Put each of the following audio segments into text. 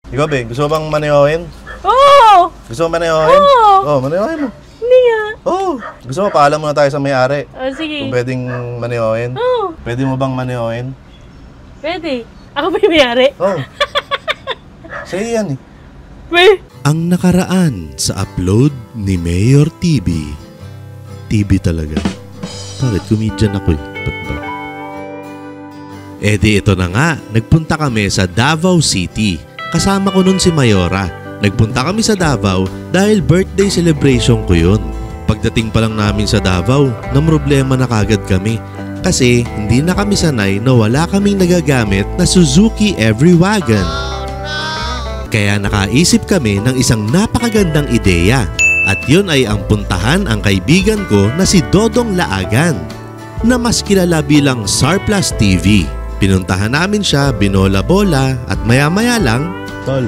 Ikaw, Be, gusto mo bang manehohin? Oo! Gusto mo manehohin? Oo, manehohin mo. Hindi nga. Oo. Gusto mo, paalam muna tayo sa may-ari. Sige. Kung pwedeng manehohin. Oo. Pwede mo bang manehohin? Pwede. Ako ba yung mayari? Oo. Sa'yo yan eh. Be! Ang nakaraan sa upload ni Mayor TV. TV talaga. Bakit? Comedian ako eh. Ba't ba? Di ito na nga. Nagpunta kami sa Davao City. Kasama ko nun si Mayora. Nagpunta kami sa Davao dahil birthday celebration ko yun. Pagdating pa lang namin sa Davao, namroblema na kagad kami. Kasi hindi na kami sanay na wala kaming nagagamit na Suzuki Everywagon. Kaya nakaisip kami ng isang napakagandang ideya. At yun ay ang puntahan ang kaibigan ko na si Dodong Laagan, na mas kilala bilang Surplus TV. Pinuntahan namin siya, binola-bola at maya-maya lang, Tol,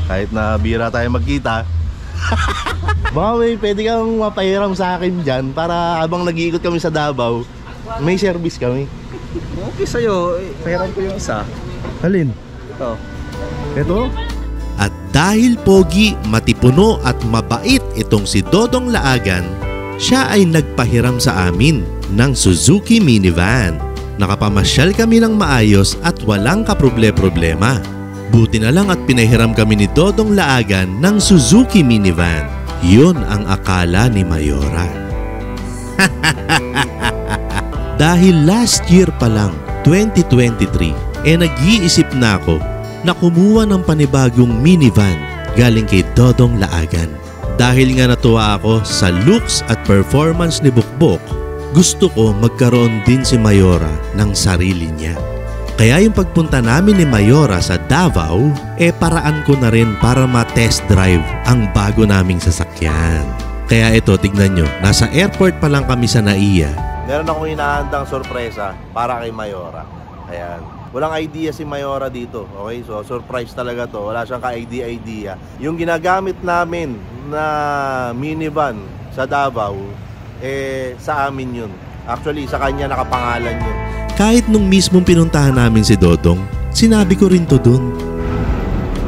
kahit na bira tayo magkita, baka pwede kang mapahiram sa akin dyan para habang nag-iikot kami sa Davao, may service kami. Okay sa'yo, pahiram ko yung isa. Halin? Ito. Ito? at dahil pogi, matipuno at mabait itong si Dodong Laagan, siya ay nagpahiram sa amin ng Suzuki minivan. Nakapamasyal kami ng maayos at walang kaproble-problema. Buti na lang at pinahiram kami ni Dodong Laagan ng Suzuki minivan. Yun ang akala ni Mayora. Dahil last year pa lang, 2023, nag-iisip na ako na kumuha ng panibagong minivan galing kay Dodong Laagan. Dahil nga natuwa ako sa looks at performance ni Bukbok, gusto ko magkaroon din si Mayora ng sarili niya. Kaya yung pagpunta namin ni Mayora sa Davao, paraan ko na rin para ma-test drive ang bago naming sasakyan. Kaya ito, tignan nyo, nasa airport pa lang kami sa Naiya. Meron akong inahandang sorpresa para kay Mayora. Ayan. Walang idea si Mayora dito. Okay? So, surprise talaga to. Wala siyang ka-idea. Yung ginagamit namin na minivan sa Davao, sa amin yun. Actually, sa kanya nakapangalan yun. Kahit nung mismong pinuntahan namin si Dodong, sinabi ko rin to dun.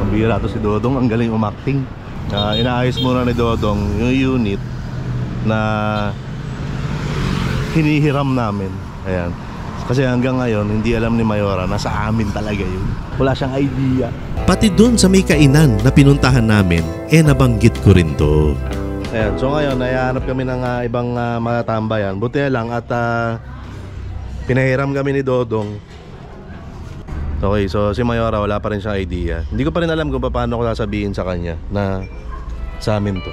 Ang bihira to si Dodong. Ang galing umakting. Inaayos muna ni Dodong yung unit na hinihiram namin. Ayan. Kasi hanggang ngayon, hindi alam ni Mayora na sa amin talaga yun. Wala siyang idea. Pati dun sa may kainan na pinuntahan namin, nabanggit ko rin to. Ayan, so ngayon, nayahanap kami ng ibang mga tambayan. Buti lang at pinahiram kami ni Dodong. Okay, so si Mayora wala pa rin siyang idea. Hindi ko pa rin alam kung paano ko sasabihin sa kanya na sa amin to.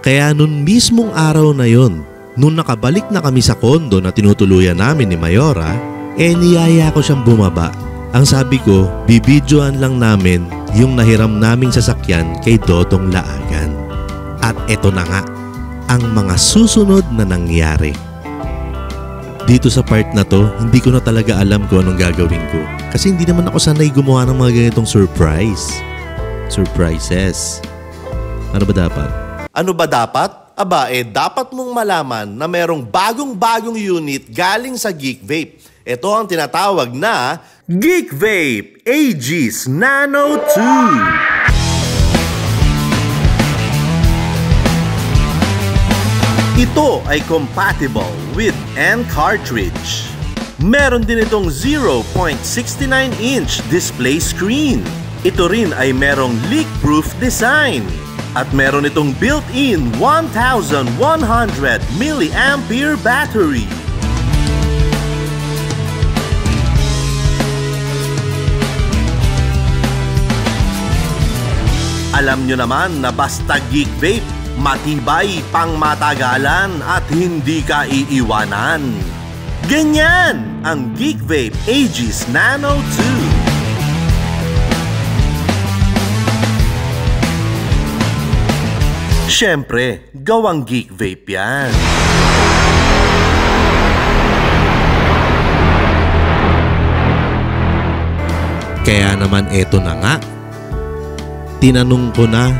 Kaya nun mismong araw na yon, nung nakabalik na kami sa kondo na tinutuluyan namin ni Mayora, niyaya ko siyang bumaba. Ang sabi ko, bibidyoan lang namin yung nahiram naming sasakyan kay Dodong Laagan. At eto na nga, ang mga susunod na nangyari. Dito sa part na to, hindi ko na talaga alam kung anong gagawin ko. Kasi hindi naman ako sanay gumawa ng mga ganitong surprises. Ano ba dapat? Ano ba dapat? Aba, dapat mong malaman na merong bagong unit galing sa Geek Vape. Ito ang tinatawag na Geek Vape Aegis Nano 2. Ito ay compatible with N-cartridge. Meron din itong 0.69-inch display screen. Ito rin ay merong leak-proof design. At meron itong built-in 1,100 mAh battery. Alam nyo naman na basta Geek Vape, matibay, pang matagalan at hindi ka iiwanan. Ganyan ang Geek Vape Aegis Nano 2. Siyempre, gawang Geek Vape yan. Kaya naman eto na nga. Tinanong ko na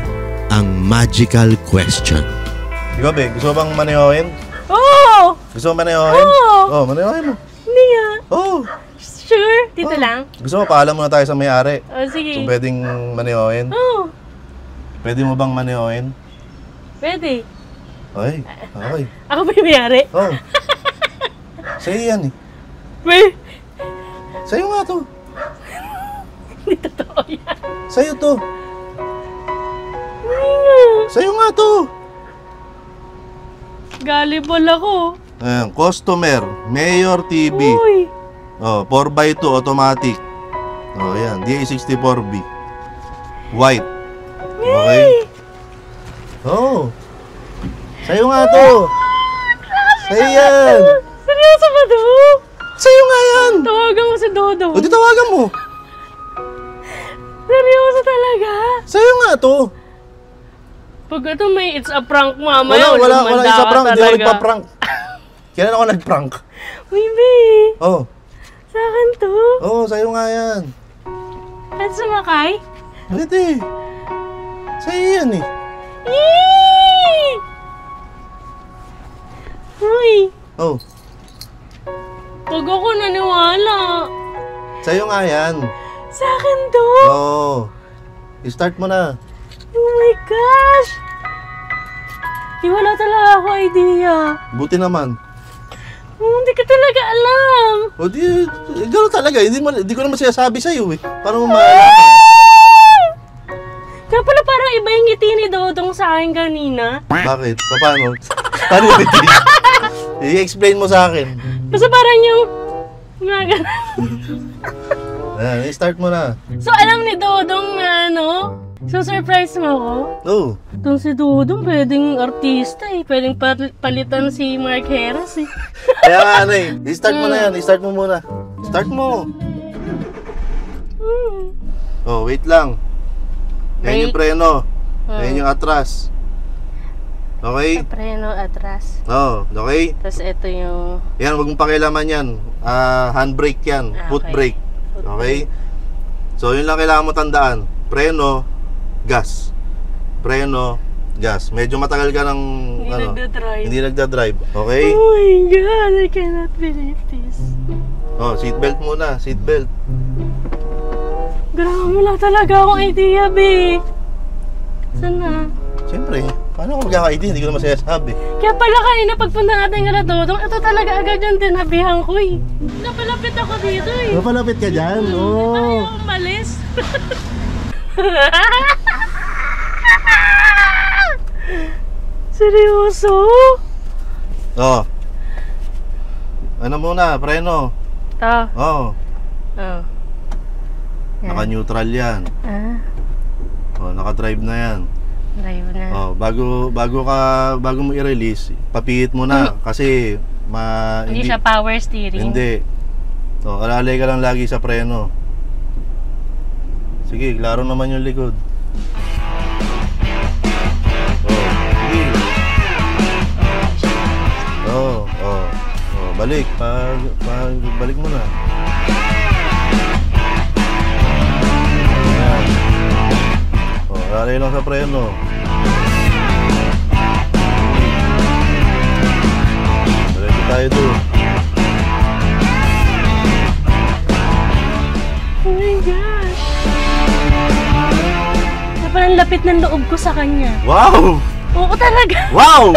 ang magical question. Ikaw, Be, gusto mo bang manehohin? Oo! Gusto mo manehohin? Oo! Oo, manehohin mo. Hindi nga. Oo. Sure? Dito lang? Gusto mo, paalam muna tayo sa may-ari. Oh, sige. Kung pwedeng maneoin. Oh, Pwede mo bang maneoin? pwede. Okay. Okay. Ako ba yung may-ari? Oh. Sa'yo yan eh. Weh, Sa'yo nga to. hindi totoo yan. Sa'yo to. Hindi nga. Sa'yo nga to. Gullible ako. Ayan, customer, Mayor TV. Uy. Oh, 4x2 automatic. Oh, ayan, DA64B. White. Okay. Oh. Sa'yo nga to. Sa'yo yan. Seryoso ba to? Sa'yo nga yan. Tawagan mo si Dodo. O di tawagan mo. Seryoso talaga? Sa'yo nga to. Pag ito may it's a prank mamaya. Wala lumanda isa ka prank. Hindi ako talaga. nagpa-prank. Kailan ako nag-prank? Uy, be. Oh. Sa akin to. Oh, sa'yo nga yan. At sumakay? Pwede. Sa'yo yan eh. Yee! Uy. Oh. Pag ako naniwala. Sa'yo nga yan. Sa akin to. Oh. I-start mo na. Oh my gosh. Di wala talaga ako idea. Buti naman. Hindi ka talaga alam. O di, gano'n talaga. Hindi ko naman sinasabi sa'yo eh. Paano mo maalaman? Kaya pala parang iba yung ngiti ni Dodong sa akin kanina. Bakit? Paano? Paano yung biti? I-explain mo sa akin. Kasi parang yung... Mga Ayan, i-start mo na. So alam ni Dodong na ano? So surprise mo ako? Oh. Itong si Dodong pwedeng artista eh. Pwedeng palitan si Mark Heras eh. Kaya nga ano eh. I-start mo na yan. I-start mo muna. Start mo. Oh, wait lang. Yan yung preno. Yan yung atras. Okay? Preno atras. Oh, okay? Tapos ito yung... Yan, huwag mong pakialaman yan. Handbrake yan. Foot Okay. brake. Okay? So, yun lang kailangan mo tandaan. Preno, gas. Preno, gas. Medyo matagal ka ng... Hindi nagdadrive. Hindi nagdadrive. Okay? Oh my God, I cannot believe this. Oh, seatbelt muna. Seatbelt. Grabe, wala talaga akong idea, be. Saan na? Siyempre, paano ako magkaka-idea? Hindi ko naman sinasabi. Kaya pala kanina pagpunta natin kala Dodong, ito talaga agad yung tinabihan ko eh. Napalapit ako dito eh. Napalapit ka dyan? Oo. Ayaw umalis. Seryoso? Oh. Ano muna? Preno. Ito. Oh. Oh. Naka-neutral yan. Oh, naka-drive na yan. Drive na. Oh, bago mo i-release, papihit mo na kasi Hindi siya power steering. Hindi. Oh, alalay ka lang lagi sa preno. Sige, klaro naman yung likod. Oh, sige. Oh, balik. Balik mo na. Ayan. Oh, alalay lang sa preno. Diretso tayo doon. Oh my gosh. Kaya parang lapit ng loob ko sa kanya. Wow! Oo talaga. Wow!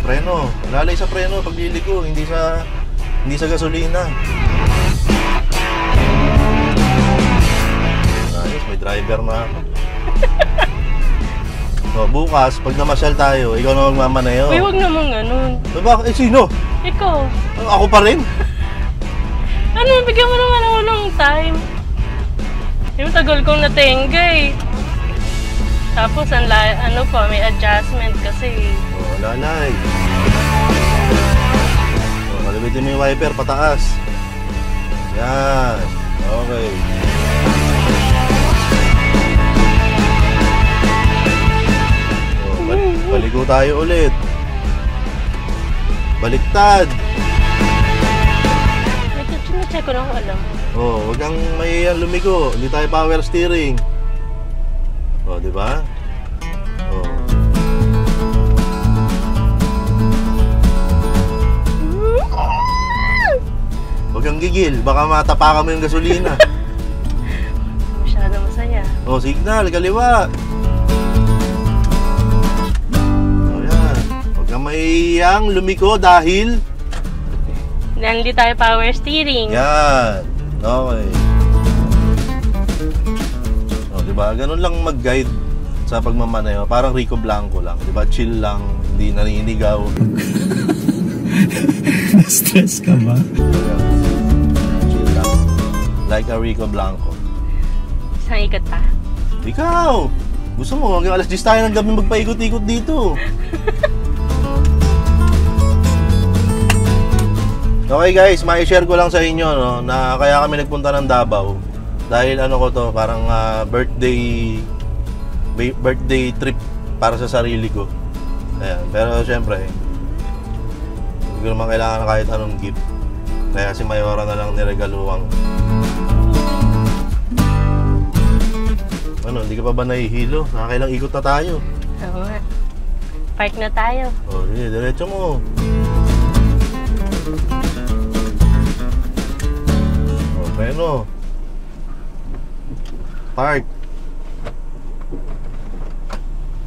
Preno, lalay sa preno pag liliko, hindi sa gasolina. Ayos, may driver na ako. So, bukas, pag namasyal tayo, ikaw na magmamaneho. Uy, huwag naman ganun. Bakit? Sino? Ikaw. Ako pa rin? Ano, bigyan mo naman ako ng time. Yung tagal kong natenga eh. Tapos, ano pa, may adjustment kasi. Lalay. Kalibitin mo yung wiper, pataas. Yan. Okay. Baligo tayo ulit. Baliktad. Check ko na kung alam. Huwag kang may lumigo. Hindi tayo power steering. Di ba? Huwag kang gigil, baka matapakan mo yung gasolina. Masyado masaya. Signal, kaliwa. Yan. Huwag kang maiyang lumiko dahil hindi tayo power steering. yan. Okay. Diba? Ganun lang mag-guide sa pagmamaneho. Parang Rico Blanco lang. Diba? Chill lang, hindi naninigaw. Na-stress ka ba? Chill lang. Like a Rico Blanco. Isang ikot pa. Ikaw! Gusto mo, hanggang alas 10 tayo ng gabi magpaikot-ikot dito. Okay guys, ma-share ko lang sa inyo na kaya kami nagpunta ng Davao. Dahil parang birthday trip para sa sarili ko. Ayan. Pero syempre, hindi ko naman kailangan na kahit anong gift. Kaya si Mayora na lang niregaluwang. Hindi ka pa ba nahihilo? Nakakailang ikot na tayo. Oo nga. Park na tayo. Sige, diretso mo. Bueno. Park.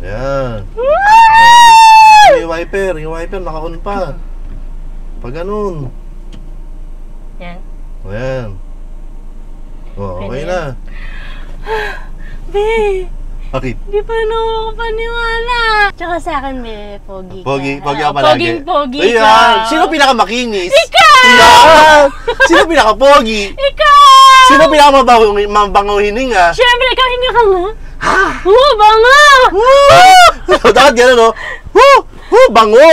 Yan. Yung wiper naka-on pa. Pag ganun. Yan. Ayan. Okay na. Be, Bakit? di pa na ako paniwala. Tsaka sa akin, be, pogi ka. Pogi ka palagi. Pogi ka. Ayan. Sino pinakamakinis? Ikaw! Ayan. Sino pinakapogi? Ikaw! Sino pinakamabango hininga? Siyempre, ikaw hinga ka nga. Ha? Bango! Dapat gano'n, no? Bango!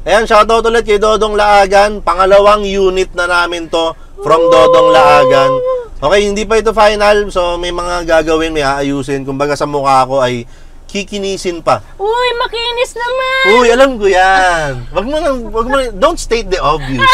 Ayan, shoutout ulit kay Dodong Laagan. Pangalawang unit na namin to from Dodong Laagan. Okay, hindi pa ito final. So, may mga gagawin, may aayusin. Kumbaga sa mukha ko ay kikinisin pa. Uy, makinis naman! Uy, alam ko yan. Wag mo don't state the obvious.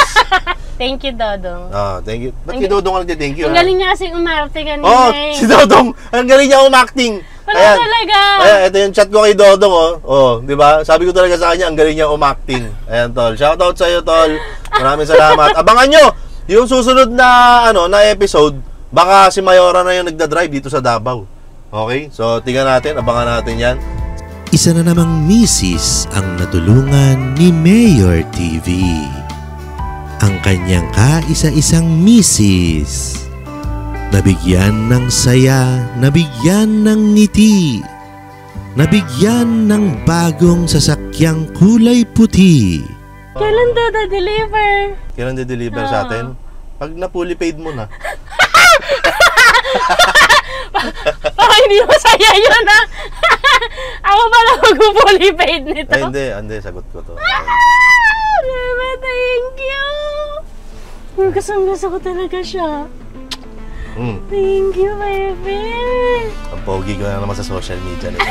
Thank you, Dodong. Thank you. Ba't kay Dodong ka nag-thank you? Ang galing niya kasi umarte kanina si Dodong. Ang galing niya umacting. Wala talaga. Ayan, ito yung chat ko kay Dodong, di ba? Sabi ko talaga sa kanya, ang galing niya umacting. Ayan, tol. Shoutout sa iyo, tol. Maraming salamat. Abangan nyo yung susunod na episode. Baka si Mayora na yung nagda-drive dito sa Davao. Okay? So, tingnan natin. Abangan natin yan. Isa na namang misis ang natulungan ni Mayor TV. Ang kanyang kaisa-isang misis. Nabigyan ng saya, nabigyan ng ngiti, nabigyan ng bagong sasakyang kulay puti. Kailan deliver? Kailan di-deliver sa atin? Pag na-fully paid mo na. Hindi masaya yun, ha? Ako pala mag-fully paid nito. Ay, hindi. Sagot ko to. Bebe, thank you. Gusto ko talaga siya. Thank you, baby. Ang pogi ko na naman sa social media nito.